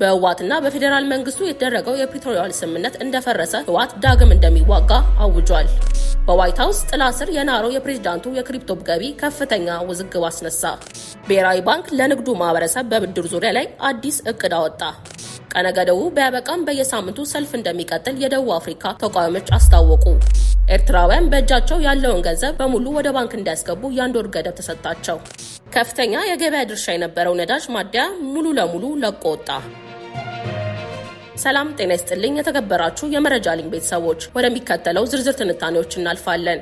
በህወሓትና በፌዴራል መንግስቱ የተደረገው የፕሪቶሪያል ስምምነት እንደፈረሰ ህወሓት ዳግም እንደሚዋጋ አውጇል። በዋይት ሃውስ ጥላ ስር የናረው የፕሬዝዳንቱ የክሪፕቶ ገቢ ከፍተኛ ውዝግብ አስነሳ። ብሔራዊ ባንክ ለንግዱ ማህበረሰብ በብድር ዙሪያ ላይ አዲስ እቅድ አወጣ። ቀነ ገደቡ ቢያበቃም በየሳምንቱ ሰልፍ እንደሚቀጥል የደቡብ አፍሪካ ተቃዋሚዎች አስታወቁ። ኤርትራውያን በእጃቸው ያለውን ገንዘብ በሙሉ ወደ ባንክ እንዲያስገቡ የአንድ ወር ገደብ ተሰጣቸው። ከፍተኛ የገበያ ድርሻ የነበረው ነዳጅ ማደያ ሙሉ ለሙሉ ለቆ ወጣ። ሰላም ጤና ይስጥልኝ የተከበራችሁ የመረጃ ሊንክ ቤተሰቦች፣ ወደሚከተለው ዝርዝር ትንታኔዎች እናልፋለን።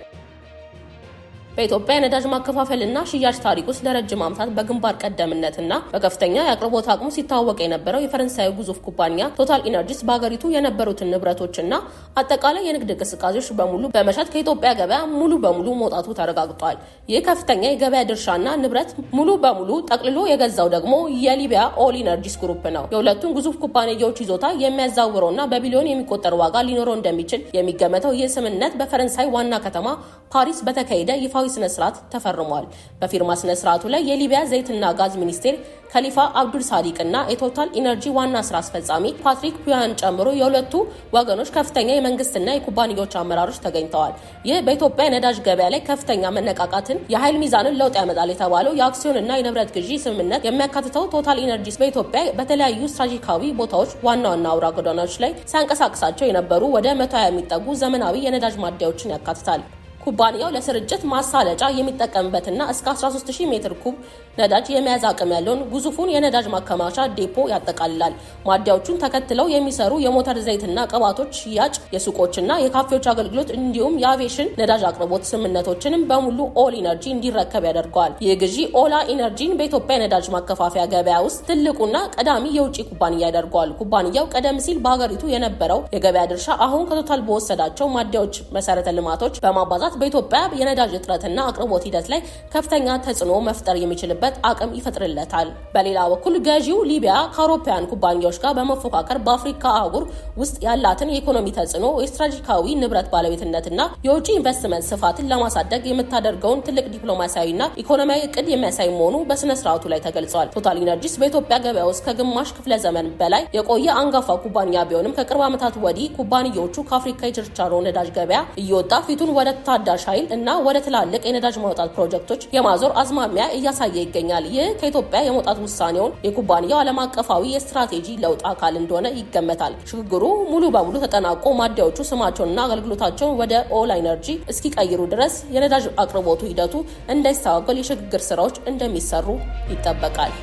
በኢትዮጵያ የነዳጅ ማከፋፈልና ሽያጭ ታሪክ ውስጥ ለረጅም ዓመታት በግንባር ቀደምትነትና በከፍተኛ የአቅርቦት አቅሙ ሲታወቅ የነበረው የፈረንሳዩ ግዙፍ ኩባንያ ቶታል ኢነርጂስ በሀገሪቱ የነበሩትን ንብረቶችና አጠቃላይ የንግድ እንቅስቃሴዎች በሙሉ በመሸጥ ከኢትዮጵያ ገበያ ሙሉ በሙሉ መውጣቱ ተረጋግጧል። ይህ ከፍተኛ የገበያ ድርሻና ንብረት ሙሉ በሙሉ ጠቅልሎ የገዛው ደግሞ የሊቢያ ኦል ኢነርጂስ ግሩፕ ነው። የሁለቱን ግዙፍ ኩባንያዎች ይዞታ የሚያዛውረውና በቢሊዮን የሚቆጠር ዋጋ ሊኖረው እንደሚችል የሚገመተው ይህ ስምምነት በፈረንሳይ ዋና ከተማ ፓሪስ በተካሄደ ይፋዊ ስነ ስርዓት ተፈርሟል። በፊርማ ስነ ስርዓቱ ላይ የሊቢያ ዘይትና ጋዝ ሚኒስቴር ከሊፋ አብዱል ሳዲቅ እና የቶታል ኢነርጂ ዋና ስራ አስፈጻሚ ፓትሪክ ፒያን ጨምሮ የሁለቱ ወገኖች ከፍተኛ የመንግስትና የኩባንያዎች አመራሮች ተገኝተዋል። ይህ በኢትዮጵያ የነዳጅ ገበያ ላይ ከፍተኛ መነቃቃትን፣ የኃይል ሚዛንን ለውጥ ያመጣል የተባለው የአክሲዮንና የንብረት ግዢ ስምምነት የሚያካትተው ቶታል ኢነርጂስ በኢትዮጵያ በተለያዩ ስትራቴጂካዊ ቦታዎች ዋና ዋና አውራ ጎዳናዎች ላይ ሲያንቀሳቅሳቸው የነበሩ ወደ 120 የሚጠጉ ዘመናዊ የነዳጅ ማደያዎችን ያካትታል። ኩባንያው ለስርጭት ማሳለጫ የሚጠቀምበትና እስከ 13000 ሜትር ኩብ ነዳጅ የመያዝ አቅም ያለውን ግዙፉን የነዳጅ ማከማቻ ዴፖ ያጠቃልላል። ማደያዎቹን ተከትለው የሚሰሩ የሞተር ዘይትና ቅባቶች ሽያጭ፣ የሱቆችና የካፌዎች አገልግሎት እንዲሁም የአቪዬሽን ነዳጅ አቅርቦት ስምምነቶችንም በሙሉ ኦል ኢነርጂ እንዲረከብ ያደርገዋል። ይህ ግዢ ኦላ ኢነርጂን በኢትዮጵያ የነዳጅ ማከፋፈያ ገበያ ውስጥ ትልቁና ቀዳሚ የውጭ ኩባንያ ያደርገዋል። ኩባንያው ቀደም ሲል በሀገሪቱ የነበረው የገበያ ድርሻ አሁን ከቶታል በወሰዳቸው ማደያዎች መሰረተ ልማቶች በማባዛት በኢትዮጵያ የነዳጅ እጥረትና አቅርቦት ሂደት ላይ ከፍተኛ ተጽዕኖ መፍጠር የሚችልበት አቅም ይፈጥርለታል። በሌላ በኩል ገዢው ሊቢያ ከአውሮፓውያን ኩባንያዎች ጋር በመፎካከር በአፍሪካ አህጉር ውስጥ ያላትን የኢኮኖሚ ተጽዕኖ፣ የስትራቴጂካዊ ንብረት ባለቤትነትና የውጭ ኢንቨስትመንት ስፋትን ለማሳደግ የምታደርገውን ትልቅ ዲፕሎማሲያዊና ኢኮኖሚያዊ እቅድ የሚያሳይ መሆኑ በስነ ስርዓቱ ላይ ተገልጿል። ቶታል ኢነርጂስ በኢትዮጵያ ገበያ ውስጥ ከግማሽ ክፍለ ዘመን በላይ የቆየ አንጋፋ ኩባንያ ቢሆንም ከቅርብ ዓመታት ወዲህ ኩባንያዎቹ ከአፍሪካ የችርቻሮ ነዳጅ ገበያ እየወጣ ፊቱን ወደ ታዳሽ ኃይል እና ወደ ትላልቅ የነዳጅ ማውጣት ፕሮጀክቶች የማዞር አዝማሚያ እያሳየ ይገኛል። ይህ ከኢትዮጵያ የመውጣት ውሳኔውን የኩባንያው ዓለም አቀፋዊ የስትራቴጂ ለውጥ አካል እንደሆነ ይገመታል። ሽግግሩ ሙሉ በሙሉ ተጠናቆ ማደያዎቹ ስማቸውንና አገልግሎታቸውን ወደ ኦል ኢነርጂ እስኪቀይሩ ድረስ የነዳጅ አቅርቦቱ ሂደቱ እንዳይስተጓጎል የሽግግር ስራዎች እንደሚሰሩ ይጠበቃል።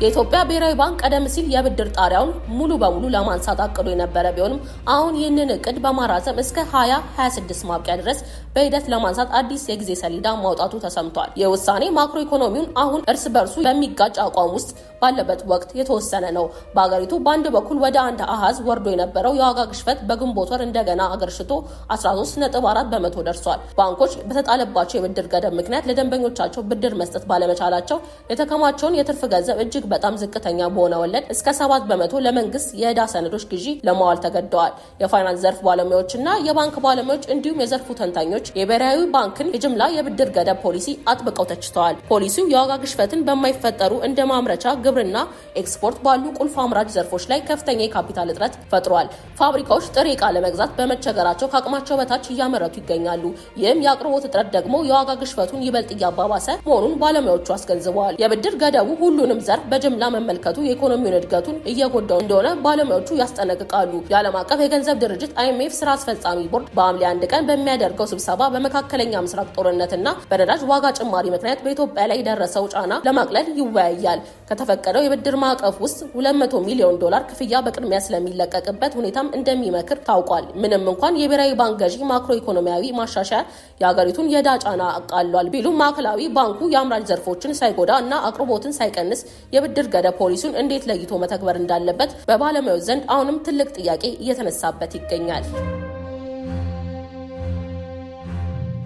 የኢትዮጵያ ብሔራዊ ባንክ ቀደም ሲል የብድር ጣሪያውን ሙሉ በሙሉ ለማንሳት አቅዶ የነበረ ቢሆንም አሁን ይህንን እቅድ በማራዘም እስከ 2026 ማብቂያ ድረስ በሂደት ለማንሳት አዲስ የጊዜ ሰሌዳ ማውጣቱ ተሰምቷል። ይህ ውሳኔ ማክሮ ኢኮኖሚውን አሁን እርስ በርሱ በሚጋጭ አቋም ውስጥ ባለበት ወቅት የተወሰነ ነው። በአገሪቱ በአንድ በኩል ወደ አንድ አሃዝ ወርዶ የነበረው የዋጋ ግሽበት በግንቦት ወር እንደገና አገርሽቶ 13.4% ደርሷል። ባንኮች በተጣለባቸው የብድር ገደብ ምክንያት ለደንበኞቻቸው ብድር መስጠት ባለመቻላቸው የተከማቸውን የትርፍ ገንዘብ እጅግ በጣም ዝቅተኛ በሆነ ወለድ እስከ 7% ለመንግስት የዕዳ ሰነዶች ግዢ ለማዋል ተገደዋል። የፋይናንስ ዘርፍ ባለሙያዎችና የባንክ ባለሙያዎች እንዲሁም የዘርፉ ተንታኞች የብሔራዊ ባንክን የጅምላ የብድር ገደብ ፖሊሲ አጥብቀው ተችተዋል። ፖሊሲው የዋጋ ግሽበትን በማይፈጠሩ እንደ ማምረቻ፣ ግብርና፣ ኤክስፖርት ባሉ ቁልፍ አምራች ዘርፎች ላይ ከፍተኛ የካፒታል እጥረት ፈጥሯል። ፋብሪካዎች ጥሬ ዕቃ ለመግዛት በመቸገራቸው ከአቅማቸው በታች እያመረቱ ይገኛሉ። ይህም የአቅርቦት እጥረት ደግሞ የዋጋ ግሽበቱን ይበልጥ እያባባሰ መሆኑን ባለሙያዎቹ አስገንዝበዋል። የብድር ገደቡ ሁሉንም ዘርፍ በጅምላ መመልከቱ የኢኮኖሚውን እድገቱን እየጎዳው እንደሆነ ባለሙያዎቹ ያስጠነቅቃሉ። የዓለም አቀፍ የገንዘብ ድርጅት IMF ስራ አስፈጻሚ ቦርድ በሐምሌ 1 ቀን በሚያደርገው ስብሰባ በመካከለኛ ምስራቅ ጦርነትና በነዳጅ ዋጋ ጭማሪ ምክንያት በኢትዮጵያ ላይ የደረሰው ጫና ለማቅለል ይወያያል። ከተፈቀደው የብድር ማዕቀፍ ውስጥ $200 ሚሊዮን ክፍያ በቅድሚያ ስለሚለቀቅበት ሁኔታም እንደሚመክር ታውቋል። ምንም እንኳን የብሔራዊ ባንክ ገዢ ማክሮ ኢኮኖሚያዊ ማሻሻያ የሀገሪቱን የዕዳ ጫና አቃሏል ቢሉም ማዕከላዊ ባንኩ የአምራች ዘርፎችን ሳይጎዳ እና አቅርቦትን ሳይቀንስ የብድር ገደብ ፖሊሲውን እንዴት ለይቶ መተግበር እንዳለበት በባለሙያዎች ዘንድ አሁንም ትልቅ ጥያቄ እየተነሳበት ይገኛል።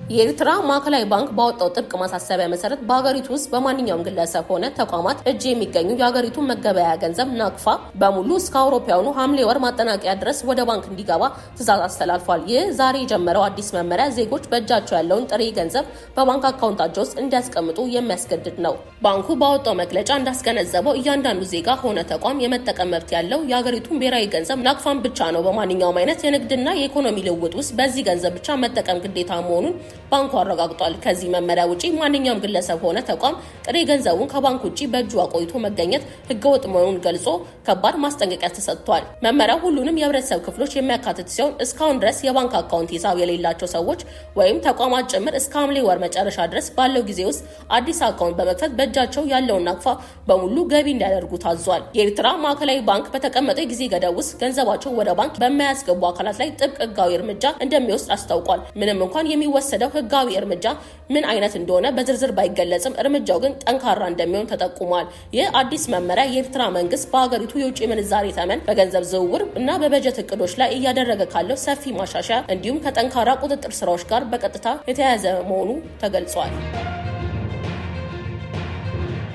የኤርትራ ማዕከላዊ ባንክ ባወጣው ጥብቅ ማሳሰቢያ መሰረት በሀገሪቱ ውስጥ በማንኛውም ግለሰብ ሆነ ተቋማት እጅ የሚገኙ የሀገሪቱ መገበያያ ገንዘብ ናቅፋ በሙሉ እስከ አውሮፓውያኑ ሐምሌ ወር ማጠናቀቂያ ድረስ ወደ ባንክ እንዲገባ ትዕዛዝ አስተላልፏል። ይህ ዛሬ የጀመረው አዲስ መመሪያ ዜጎች በእጃቸው ያለውን ጥሬ ገንዘብ በባንክ አካውንታቸው ውስጥ እንዲያስቀምጡ የሚያስገድድ ነው። ባንኩ ባወጣው መግለጫ እንዳስገነዘበው እያንዳንዱ ዜጋ ሆነ ተቋም የመጠቀም መብት ያለው የሀገሪቱን ብሔራዊ ገንዘብ ናቅፋን ብቻ ነው። በማንኛውም አይነት የንግድና የኢኮኖሚ ልውውጥ ውስጥ በዚህ ገንዘብ ብቻ መጠቀም ግዴታ መሆኑን ባንኩ አረጋግጧል። ከዚህ መመሪያ ውጪ ማንኛውም ግለሰብ ሆነ ተቋም ጥሬ ገንዘቡን ከባንክ ውጪ በእጁ አቆይቶ መገኘት ህገወጥ መሆኑን ገልጾ ከባድ ማስጠንቀቂያ ተሰጥቷል። መመሪያው ሁሉንም የህብረተሰብ ክፍሎች የሚያካትት ሲሆን እስካሁን ድረስ የባንክ አካውንት ሂሳብ የሌላቸው ሰዎች ወይም ተቋማት ጭምር እስከ ሐምሌ ወር መጨረሻ ድረስ ባለው ጊዜ ውስጥ አዲስ አካውንት በመክፈት በእጃቸው ያለውን ናቅፋ በሙሉ ገቢ እንዲያደርጉ ታዟል። የኤርትራ ማዕከላዊ ባንክ በተቀመጠው ጊዜ ገደብ ውስጥ ገንዘባቸው ወደ ባንክ በማያስገቡ አካላት ላይ ጥብቅ ህጋዊ እርምጃ እንደሚወስድ አስታውቋል። ምንም እንኳን የሚወሰደው ህጋዊ እርምጃ ምን አይነት እንደሆነ በዝርዝር ባይገለጽም እርምጃው ግን ጠንካራ እንደሚሆን ተጠቁሟል። ይህ አዲስ መመሪያ የኤርትራ መንግስት በሀገሪቱ የውጭ ምንዛሬ ተመን፣ በገንዘብ ዝውውር እና በበጀት እቅዶች ላይ እያደረገ ካለው ሰፊ ማሻሻያ እንዲሁም ከጠንካራ ቁጥጥር ስራዎች ጋር በቀጥታ የተያያዘ መሆኑ ተገልጿል።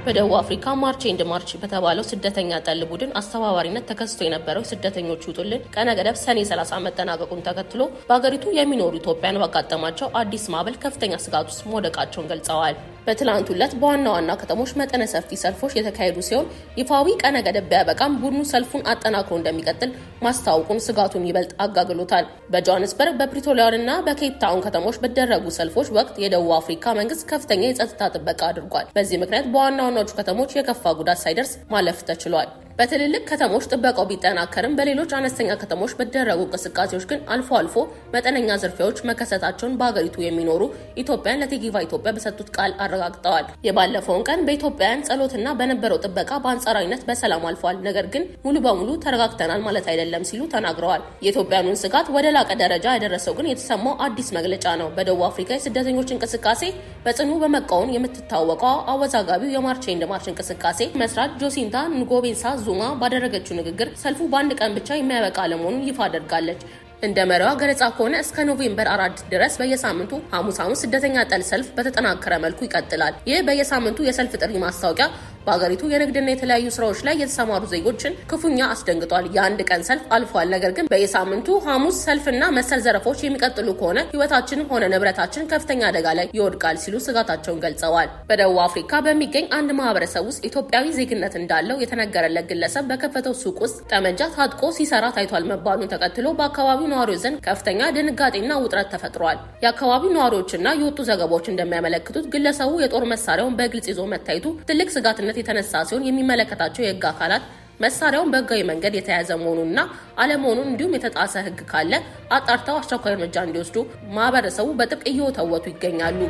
በደቡብ አፍሪካ ማርች ኤንድ ማርች በተባለው ስደተኛ ጠል ቡድን አስተባባሪነት ተከስቶ የነበረው ስደተኞች ይውጡልን ቀነ ገደብ ሰኔ 30 መጠናቀቁን ተከትሎ በሀገሪቱ የሚኖሩ ኢትዮጵያን ባጋጠማቸው አዲስ ማዕበል ከፍተኛ ስጋት ውስጥ መውደቃቸውን ገልጸዋል። በትላንቱ ዕለት በዋና ዋና ከተሞች መጠነ ሰፊ ሰልፎች የተካሄዱ ሲሆን ይፋዊ ቀነ ገደብ ቢያበቃም ቡድኑ ሰልፉን አጠናክሮ እንደሚቀጥል ማስታወቁን ስጋቱን ይበልጥ አጋግሎታል። በጆሃንስበርግ በፕሪቶሪያና በኬፕ ታውን ከተሞች በተደረጉ ሰልፎች ወቅት የደቡብ አፍሪካ መንግስት ከፍተኛ የጸጥታ ጥበቃ አድርጓል። በዚህ ምክንያት በዋና ዋናዎቹ ከተሞች የከፋ ጉዳት ሳይደርስ ማለፍ ተችሏል። በትልልቅ ከተሞች ጥበቃው ቢጠናከርም በሌሎች አነስተኛ ከተሞች በተደረጉ እንቅስቃሴዎች ግን አልፎ አልፎ መጠነኛ ዝርፊያዎች መከሰታቸውን በሀገሪቱ የሚኖሩ ኢትዮጵያን ለቲጊቫ ኢትዮጵያ በሰጡት ቃል አረጋግጠዋል። የባለፈውን ቀን በኢትዮጵያውያን ጸሎትና በነበረው ጥበቃ በአንጻራዊነት በሰላም አልፏል፣ ነገር ግን ሙሉ በሙሉ ተረጋግተናል ማለት አይደለም ሲሉ ተናግረዋል። የኢትዮጵያኑን ስጋት ወደ ላቀ ደረጃ ያደረሰው ግን የተሰማው አዲስ መግለጫ ነው። በደቡብ አፍሪካ የስደተኞች እንቅስቃሴ በጽኑ በመቃወም የምትታወቀው አወዛጋቢው የማርች ኤንድ ማርች እንቅስቃሴ መስራች ጆሲንታ ንጎቤንሳ ዙማ ባደረገችው ንግግር ሰልፉ በአንድ ቀን ብቻ የሚያበቃ አለመሆኑን ይፋ አድርጋለች። እንደ መሪዋ ገለጻ ከሆነ እስከ ኖቬምበር 4 ድረስ በየሳምንቱ ሐሙስ ስደተኛ ጠል ሰልፍ በተጠናከረ መልኩ ይቀጥላል። ይህ በየሳምንቱ የሰልፍ ጥሪ ማስታወቂያ በሀገሪቱ የንግድና የተለያዩ ስራዎች ላይ የተሰማሩ ዜጎችን ክፉኛ አስደንግጧል። የአንድ ቀን ሰልፍ አልፏል፣ ነገር ግን በየሳምንቱ ሐሙስ ሰልፍና መሰል ዘረፎች የሚቀጥሉ ከሆነ ህይወታችንም ሆነ ንብረታችን ከፍተኛ አደጋ ላይ ይወድቃል ሲሉ ስጋታቸውን ገልጸዋል። በደቡብ አፍሪካ በሚገኝ አንድ ማህበረሰብ ውስጥ ኢትዮጵያዊ ዜግነት እንዳለው የተነገረለት ግለሰብ በከፈተው ሱቅ ውስጥ ጠመንጃ ታጥቆ ሲሰራ ታይቷል መባሉን ተከትሎ በአካባቢው ነዋሪዎች ዘንድ ከፍተኛ ድንጋጤና ውጥረት ተፈጥሯል። የአካባቢው ነዋሪዎችና የወጡ ዘገባዎች እንደሚያመለክቱት ግለሰቡ የጦር መሳሪያውን በግልጽ ይዞ መታየቱ ትልቅ ስጋትነት የተነሳ ሲሆን የሚመለከታቸው የህግ አካላት መሳሪያውን በህጋዊ መንገድ የተያዘ መሆኑንና አለመሆኑን እንዲሁም የተጣሰ ህግ ካለ አጣርተው አስቸኳይ እርምጃ እንዲወስዱ ማህበረሰቡ በጥብቅ እየወተወቱ ይገኛሉ።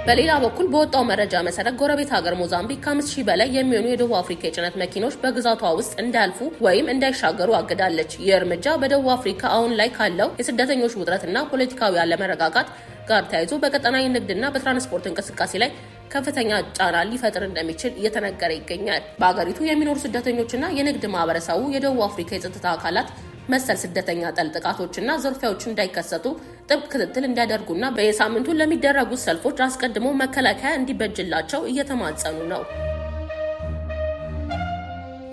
በሌላ በኩል በወጣው መረጃ መሰረት ጎረቤት ሀገር ሞዛምቢክ ከ5000 በላይ የሚሆኑ የደቡብ አፍሪካ የጭነት መኪኖች በግዛቷ ውስጥ እንዳያልፉ ወይም እንዳይሻገሩ አግዳለች። ይህ እርምጃ በደቡብ አፍሪካ አሁን ላይ ካለው የስደተኞች ውጥረትና ፖለቲካዊ አለመረጋጋት ጋር ተያይዞ በቀጠናዊ ንግድና በትራንስፖርት እንቅስቃሴ ላይ ከፍተኛ ጫና ሊፈጥር እንደሚችል እየተነገረ ይገኛል። በሀገሪቱ የሚኖሩ ስደተኞችና የንግድ ማህበረሰቡ የደቡብ አፍሪካ የጸጥታ አካላት መሰል ስደተኛ ጠል ጥቃቶችና ዝርፊያዎች እንዳይከሰቱ ጥብቅ ክትትል እንዲያደርጉና በየሳምንቱ ለሚደረጉት ሰልፎች አስቀድሞ መከላከያ እንዲበጅላቸው እየተማጸኑ ነው።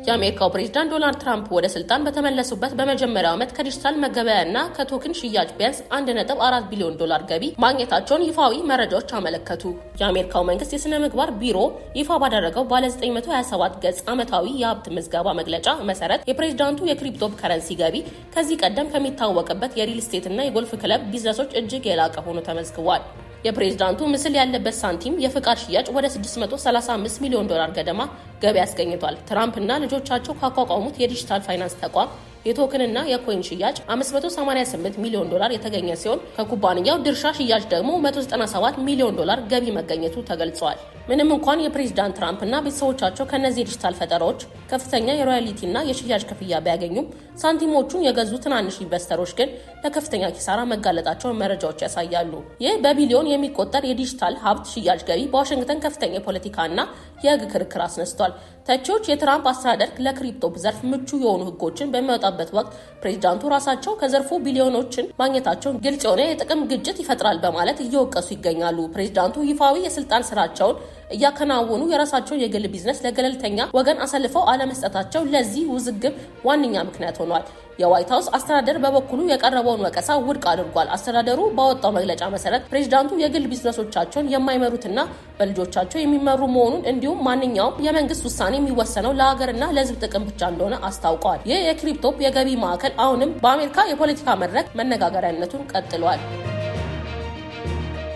የአሜሪካው ፕሬዝዳንት ዶናልድ ትራምፕ ወደ ስልጣን በተመለሱበት በመጀመሪያው ዓመት ከዲጂታል መገበያያና ከቶክን ሽያጭ ቢያንስ $1.4 ቢሊዮን ገቢ ማግኘታቸውን ይፋዊ መረጃዎች አመለከቱ። የአሜሪካው መንግስት የስነ ምግባር ቢሮ ይፋ ባደረገው ባለ 927 ገጽ ዓመታዊ የሀብት ምዝገባ መግለጫ መሰረት የፕሬዝዳንቱ የክሪፕቶ ከረንሲ ገቢ ከዚህ ቀደም ከሚታወቅበት የሪል ስቴትና የጎልፍ ክለብ ቢዝነሶች እጅግ የላቀ ሆኖ ተመዝግቧል። የፕሬዝዳንቱ ምስል ያለበት ሳንቲም የፍቃድ ሽያጭ ወደ $635 ሚሊዮን ገደማ ገቢ አስገኝቷል። ትራምፕ እና ልጆቻቸው ካቋቋሙት የዲጂታል ፋይናንስ ተቋም የቶክንና የኮይን ሽያጭ $588 ሚሊዮን የተገኘ ሲሆን ከኩባንያው ድርሻ ሽያጭ ደግሞ $197 ሚሊዮን ገቢ መገኘቱ ተገልጿል። ምንም እንኳን የፕሬዝዳንት ትራምፕ እና ቤተሰቦቻቸው ከነዚህ ዲጂታል ፈጠራዎች ከፍተኛ የሮያሊቲና የሽያጭ ክፍያ ቢያገኙም ሳንቲሞቹን የገዙ ትናንሽ ኢንቨስተሮች ግን ለከፍተኛ ኪሳራ መጋለጣቸውን መረጃዎች ያሳያሉ። ይህ በቢሊዮን የሚቆጠር የዲጂታል ሀብት ሽያጭ ገቢ በዋሽንግተን ከፍተኛ የፖለቲካና የህግ ክርክር አስነስቷል። ተቺዎች የትራምፕ አስተዳደር ለክሪፕቶ ዘርፍ ምቹ የሆኑ ህጎችን በሚያወጣበት ወቅት ፕሬዚዳንቱ ራሳቸው ከዘርፉ ቢሊዮኖችን ማግኘታቸውን ግልጽ የሆነ የጥቅም ግጭት ይፈጥራል በማለት እየወቀሱ ይገኛሉ። ፕሬዚዳንቱ ይፋዊ የስልጣን ስራቸውን እያከናወኑ የራሳቸውን የግል ቢዝነስ ለገለልተኛ ወገን አሳልፈው አለመስጠታቸው ለዚህ ውዝግብ ዋነኛ ምክንያት ሆኗል። የዋይት ሀውስ አስተዳደር በበኩሉ የቀረበውን ወቀሳ ውድቅ አድርጓል። አስተዳደሩ ባወጣው መግለጫ መሰረት ፕሬዚዳንቱ የግል ቢዝነሶቻቸውን የማይመሩትና በልጆቻቸው የሚመሩ መሆኑን እንዲሁም ማንኛውም የመንግስት ውሳኔ የሚወሰነው ለሀገርና ለህዝብ ጥቅም ብቻ እንደሆነ አስታውቀዋል። ይህ የክሪፕቶ የገቢ ማዕከል አሁንም በአሜሪካ የፖለቲካ መድረክ መነጋገሪያነቱን ቀጥሏል።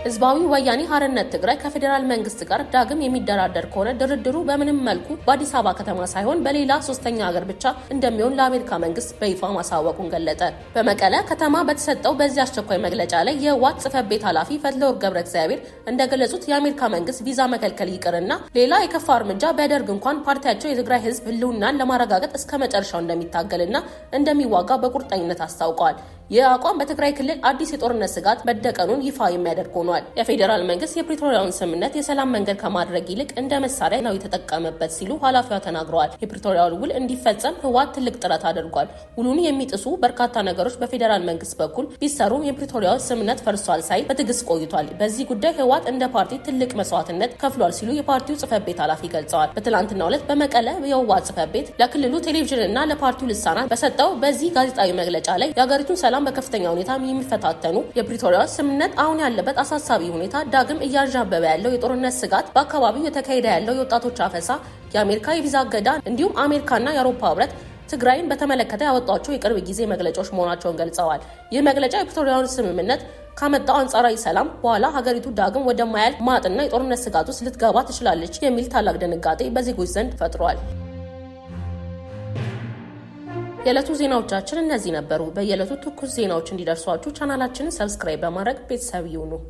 ህዝባዊ ወያኔ ሓርነት ትግራይ ከፌዴራል መንግስት ጋር ዳግም የሚደራደር ከሆነ ድርድሩ በምንም መልኩ በአዲስ አበባ ከተማ ሳይሆን በሌላ ሶስተኛ ሀገር ብቻ እንደሚሆን ለአሜሪካ መንግስት በይፋ ማሳወቁን ገለጸ። በመቀለ ከተማ በተሰጠው በዚህ አስቸኳይ መግለጫ ላይ የህወሓት ጽሕፈት ቤት ኃላፊ ፈትለወርቅ ገብረእግዚአብሔር እንደገለጹት የአሜሪካ መንግስት ቪዛ መከልከል ይቅርና ሌላ የከፋ እርምጃ ቢያደርግ እንኳን ፓርቲያቸው የትግራይ ህዝብ ህልውናን ለማረጋገጥ እስከ መጨረሻው እንደሚታገልና እንደሚዋጋ በቁርጠኝነት አስታውቀዋል። ይህ አቋም በትግራይ ክልል አዲስ የጦርነት ስጋት መደቀኑን ይፋ የሚያደርግ ሆኗል። የፌዴራል መንግስት የፕሪቶሪያውን ስምምነት የሰላም መንገድ ከማድረግ ይልቅ እንደ መሳሪያ ነው የተጠቀመበት ሲሉ ኃላፊዋ ተናግረዋል። የፕሪቶሪያው ውል እንዲፈጸም ህወሓት ትልቅ ጥረት አድርጓል። ውሉን የሚጥሱ በርካታ ነገሮች በፌዴራል መንግስት በኩል ቢሰሩም የፕሪቶሪያው ስምምነት ፈርሷል ሳይል በትዕግስት ቆይቷል። በዚህ ጉዳይ ህወሓት እንደ ፓርቲ ትልቅ መስዋዕትነት ከፍሏል ሲሉ የፓርቲው ጽሕፈት ቤት ኃላፊ ገልጸዋል። በትላንትናው ዕለት በመቀለ የህወሓት ጽሕፈት ቤት ለክልሉ ቴሌቪዥንና ለፓርቲው ልሳናት በሰጠው በዚህ ጋዜጣዊ መግለጫ ላይ የሀገሪቱን ሰላም በከፍተኛ ሁኔታ የሚፈታተኑ የፕሪቶሪያው ስምምነት አሁን ያለበት አሳሳቢ ሁኔታ፣ ዳግም እያንዣበበ ያለው የጦርነት ስጋት፣ በአካባቢው የተካሄደ ያለው የወጣቶች አፈሳ፣ የአሜሪካ የቪዛ እገዳ እንዲሁም አሜሪካና የአውሮፓ ህብረት ትግራይን በተመለከተ ያወጧቸው የቅርብ ጊዜ መግለጫዎች መሆናቸውን ገልጸዋል። ይህ መግለጫ የፕሪቶሪያውን ስምምነት ካመጣው አንጻራዊ ሰላም በኋላ ሀገሪቱ ዳግም ወደማያልቅ ማጥና የጦርነት ስጋት ውስጥ ልትገባ ትችላለች የሚል ታላቅ ድንጋጤ በዜጎች ዘንድ ፈጥሯል። የዕለቱ ዜናዎቻችን እነዚህ ነበሩ። በየዕለቱ ትኩስ ዜናዎች እንዲደርሷችሁ ቻናላችንን ሰብስክራይብ በማድረግ ቤተሰብ ይሁኑ።